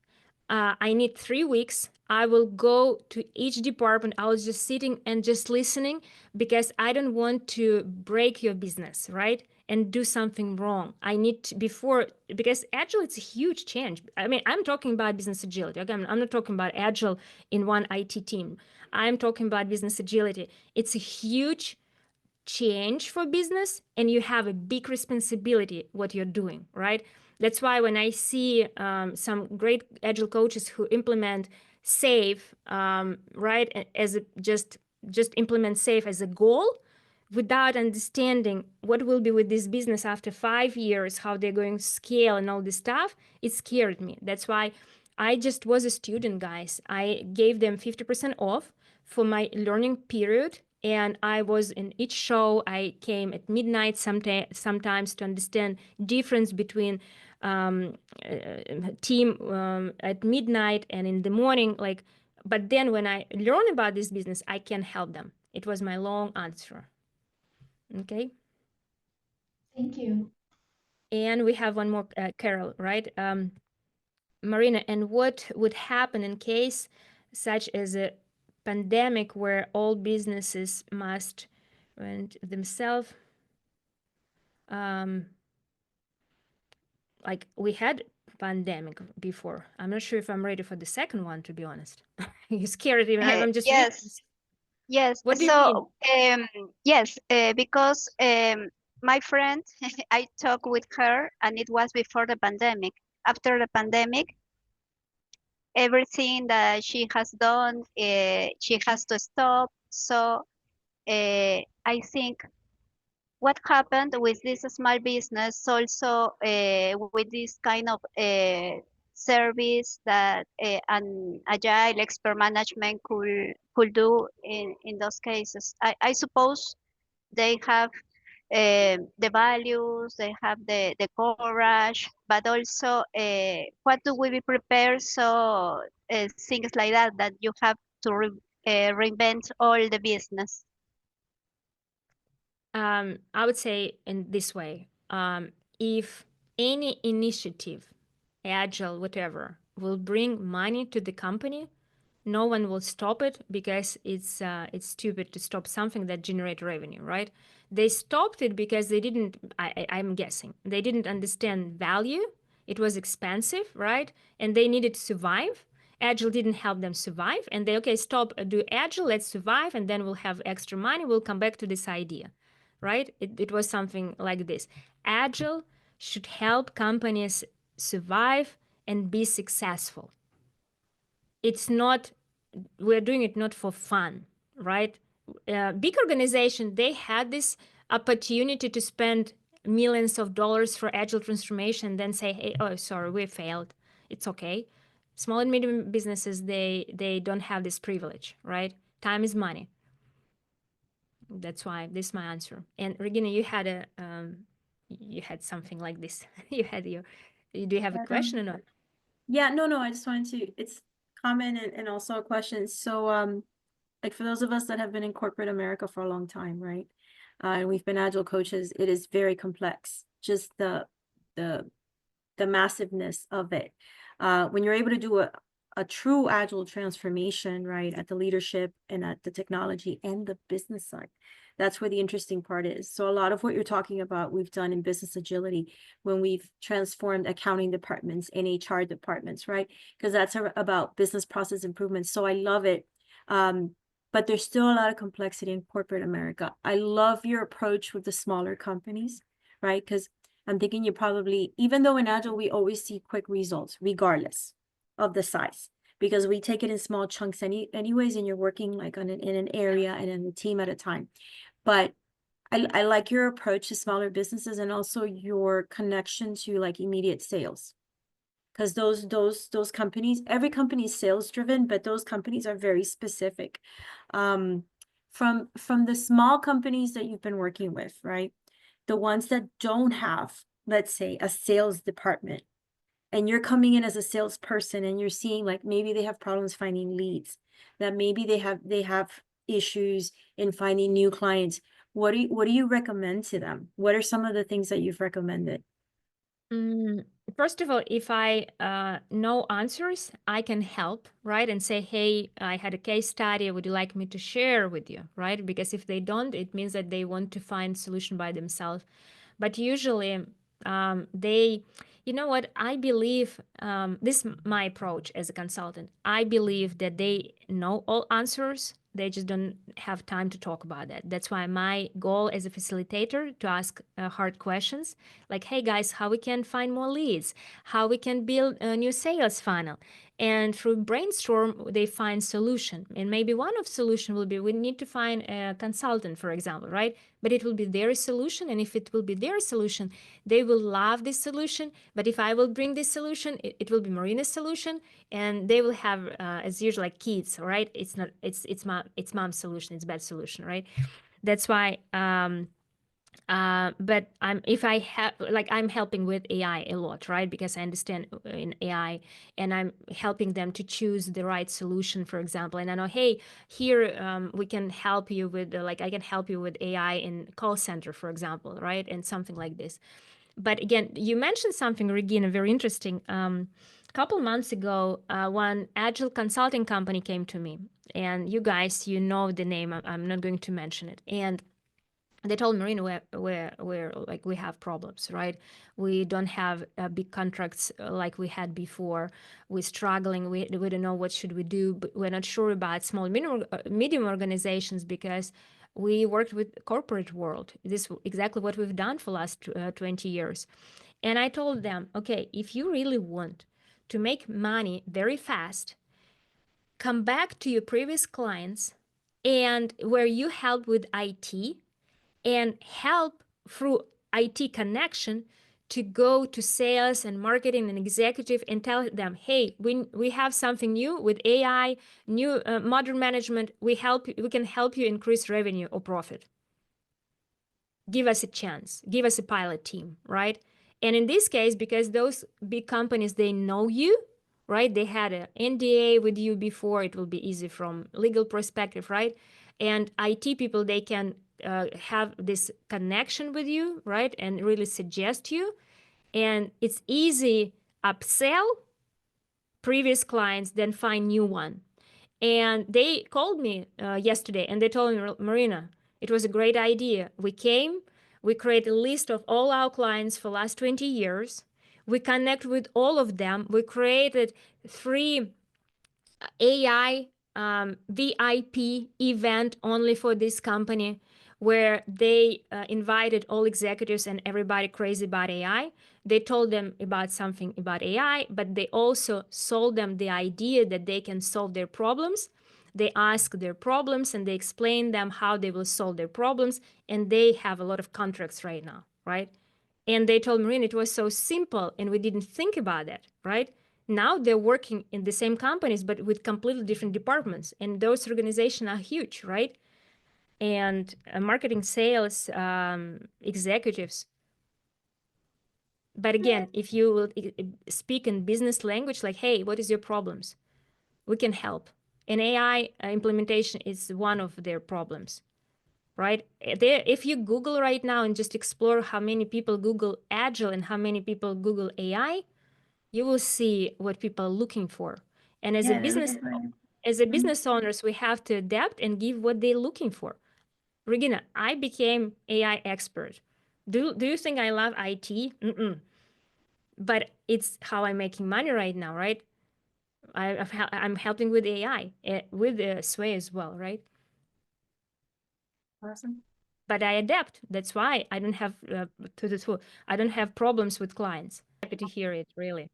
I need 3 weeks. I will go to each department. I was just sitting and just listening because I don't want to break your business, right? And do something wrong. I need to, because Agile, it's a huge change. I mean, I'm talking about business agility. Okay, I'm not talking about Agile in one IT team. I'm talking about business agility. It's a huge change for business, and you have a big responsibility what you're doing, right? That's why when I see some great agile coaches who implement SAFe, right, as just implement SAFe as a goal, without understanding what will be with this business after 5 years, how they're going to scale and all this stuff, it scared me. That's why I just was a student, guys. I gave them 50% off for my learning period. And I was in each show. I came at midnight sometimes to understand difference between team at midnight and in the morning. Like, but then when I learn about this business, I can help them. It was my long answer. Okay. Thank you. And we have one more, Carol, right? Marina, and what would happen in case such as a pandemic where all businesses must rent themselves? Like we had pandemic before. I'm not sure if I'm ready for the second one, to be honest. You scared me. I'm just reading. Yes, yes. What do you mean? Yes, because my friend, I talked with her, and it was before the pandemic. After the pandemic, everything that she has done, she has to stop. So I think what happened with this small business also with this kind of service that an agile expert management could do in those cases. I suppose they have the values, they have the courage, but also what do we be prepared so things like that you have to reinvent all the business. I would say in this way, if any initiative, agile, whatever, will bring money to the company, no one will stop it because it's stupid to stop something that generates revenue, right? They stopped it because they didn't, I'm guessing, they didn't understand value. It was expensive, right? And they needed to survive. Agile didn't help them survive. And they, okay, stop, do Agile, let's survive, and then we'll have extra money. We'll come back to this idea, right? It was something like this. Agile should help companies survive and be successful. It's not, we're doing it not for fun, right? Big organization, they had this opportunity to spend millions of dollars for agile transformation, then say, hey, oh, sorry, we failed. It's okay. Small and medium businesses, they don't have this privilege, right? Time is money. That's why this is my answer. And Regina, you had something like this. You had do you have a question or not? Yeah, no, I just wanted to, it's comment and also a question. So, like for those of us that have been in corporate America for a long time, right? And we've been agile coaches, it is very complex, just the massiveness of it. When you're able to do a true agile transformation, right, at the leadership and at the technology and the business side, that's where the interesting part is. So a lot of what you're talking about, we've done in business agility when we've transformed accounting departments and HR departments, right? Because that's about business process improvements. So I love it. But there's still a lot of complexity in corporate America. I love your approach with the smaller companies, right? Because I'm thinking you probably, even though in Agile, we always see quick results, regardless of the size, because we take it in small chunks anyways, and you're working like in an area and in a team at a time. But I like your approach to smaller businesses and also your connection to like immediate sales. Because those companies, every company is sales driven, but those companies are very specific. From the small companies that you've been working with, right? The ones that don't have, let's say, a sales department, and you're coming in as a salesperson and you're seeing like maybe they have problems finding leads, that maybe they have issues in finding new clients. What do you recommend to them? What are some of the things that you've recommended? First of all, if I know answers, I can help, right? And say, hey, I had a case study. Would you like me to share with you, right? Because if they don't, it means that they want to find solution by themselves. But usually they, you know what, I believe, this is my approach as a consultant. I believe that they know all answers. they just don't have time to talk about that. That's why my goal as a facilitator to ask hard questions like, hey guys, how we can find more leads, how we can build a new sales funnel. And through brainstorm, they find solution. And maybe one of solution will be, we need to find a consultant, for example, right? But it will be their solution. And if it will be their solution, they will love this solution. But if I will bring this solution, it will be Marina's solution. And they will have, as usual, like kids, right? It's not, it's mom's solution. It's bad solution, right? That's why, but I'm helping with AI a lot, right? Because I understand in AI, and I'm helping them to choose the right solution, for example. And I know, hey, here we can help you with I can help you with AI in call center, for example, right? And something like this. But again, you mentioned something, Regina, very interesting. A couple months ago, one Agile consulting company came to me, and you guys, you know the name. I'm not going to mention it. And they told Marina, we're like, we have problems, right? We don't have big contracts like we had before. We're struggling. We don't know what should we do. But we're not sure about small, medium organizations because we worked with corporate world. This is exactly what we've done for the last 20 years. And I told them, okay, if you really want to make money very fast, come back to your previous clients and where you help with IT, and help through IT connection to go to sales and marketing and executive and tell them, hey, we have something new with AI, new modern management. We can help you increase revenue or profit. Give us a chance. Give us a pilot team, right? And in this case, because those big companies, they know you, right? They had an NDA with you before. It will be easy from legal perspective, right? And IT people, they can have this connection with you, right? And really suggest you. And it's easy upsell previous clients, then find new one. And they called me yesterday and they told me, Marina, it was a great idea. We came, we created a list of all our clients for the last 20 years. We connect with all of them. We created 3 AI VIP event only for this company, where they invited all executives and everybody crazy about AI. They told them about something about AI, but they also sold them the idea that they can solve their problems. They ask their problems and they explain them how they will solve their problems. And they have a lot of contracts right now, right? And they told Marina it was so simple and we didn't think about that, right? Now they're working in the same companies, but with completely different departments. And those organizations are huge, right? And marketing, sales, executives. But again, if you will speak in business language, like, hey, what is your problems? We can help. And AI implementation is one of their problems, right? If you Google right now and just explore how many people Google Agile and how many people Google AI, you will see what people are looking for. And as a business owners, we have to adapt and give what they're looking for. Regina, I became AI expert. Do you think I love IT? Mm-mm. But it's how I'm making money right now, right? I'm helping with AI, with Sway as well, right? Awesome. But I adapt. That's why I don't have I don't have problems with clients. Happy to hear it, really.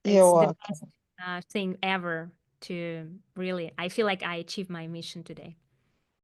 It's the best thing ever to really, I feel like I achieved my mission today.